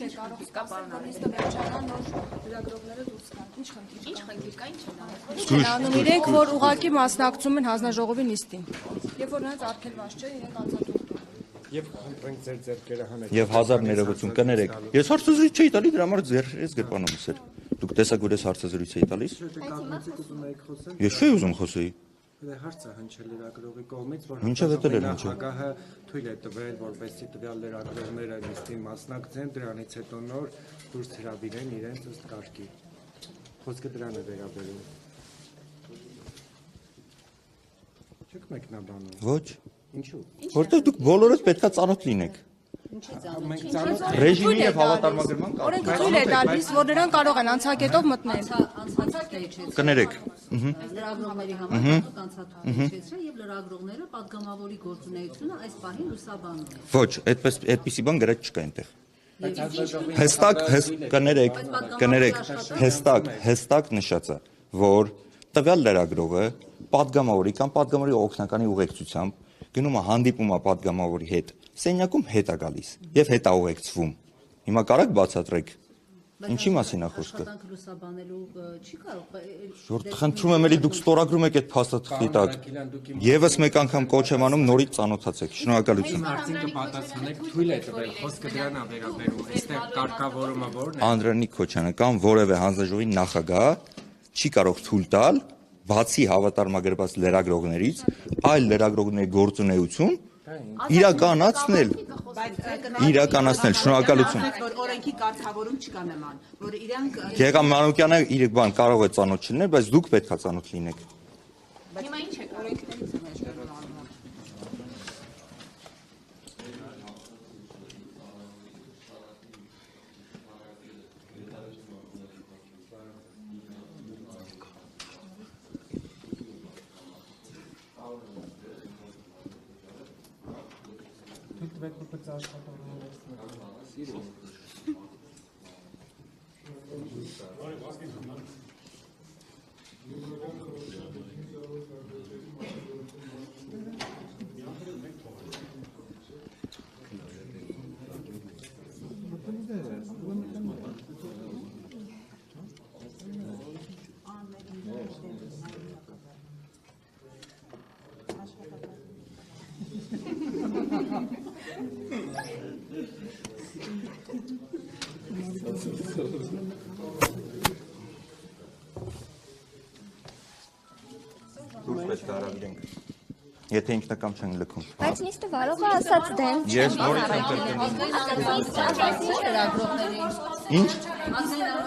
չէ կարող սկսել, որ նիստը վերջանա նոր լրագրողները դուրս գան։ Ինչ խնդիր կա, ինչ են անում իրենք, որ ուղղակի մասնակցում են հանձնաժողովի նիստին։ Երբ որ նրանց արգելված չէ, իրենք անցածուղտում։ Եվ խնդրենք ձեր ձեռքերը հանեք։ Եվ 1000 ներողություն կներեք։ Ես հարցազրույց չէի տալի, դրա համար ձեռքերից գրպանում էր։ Դուք տեսաք, որ ես հարցազրույց էի տալիս։ Ես չէի ուզում խոսեի։ Հարցը հնչել լրագրողի կողմից, որ Հագահը թույլ է տվել, որպեսզի տվյալ լրագրողները նիստին մասնակցեն, դրանից հետո նոր դուրս հրավիրեն իրենց ըստ կարգի։ Խոսքը դրան է վերաբերում։ Չեք մեկնաբանում։ Ոչ։ Ինչու՞։ Որտեղ դուք բոլորս պետքա ծանոթ լինեք։ Մենք ծանոթ Ռեժիմի եւ հավատարմագրման օրենքը թույլ է տալիս, որ նրանք կարող են անցակետով մտնել։ Կներեք։ Լրագրողների համար անցաթարը եւ լրագրողները падգամավորի գործունեությունը այս պահին լուսաբանում են։ Ոչ, այդպիսի բան գրած չկա այնտեղ։ Հստակ նշած է, որ տվյալ լրագրողը падգամավորի կամ падգամավորի օգնականի ուղեկցությամբ գնում է հանդիպում է падգամավորի հետ, սենյակում հետ է գալիս եւ հետ է ուղեկցվում։ Հիմա կարաք բացատրեք։ Ինչի մասին է խոսքը։ Չի կարող։ Շորտ խնդրում եմ, էլի դուք ստորագրում եք այդ փաստաթղթի տակ։ Եվս մեկ անգամ կոչ եմ անում նորից ծանոթացեք։ Շնորհակալություն։ Արդյունքը պատասխանեք, թույլ է տվել, խոսքը դրան է վերաբերում, այստեղ կարգավորումը ո՞րն է։ Անդրանիկ Քոչյանը կամ որևէ հանձնաժողովի նախագահ չի կարող թույլ տալ բացի հավատարմագրված լրագրողներից այլ լրագրողների գործունեություն իրականացնել, շնորհակալություն։ Օրենքի կարգավորում չկա նման, որ իրանք Գեգամ Մանուկյանը իր բան կարող է ծանոթ չլինել, բայց դուք պետք է ծանոթ լինեք։ Հիմա ինչ է օրենքներից մեջ Դուք պետք է հրավիրենք։ Եթե ինքնակամ չեն լքում։ Բայց նիստը կարող է ասած դեմ Ես նորից եմ կրկնում։ Ինչ։ ազգային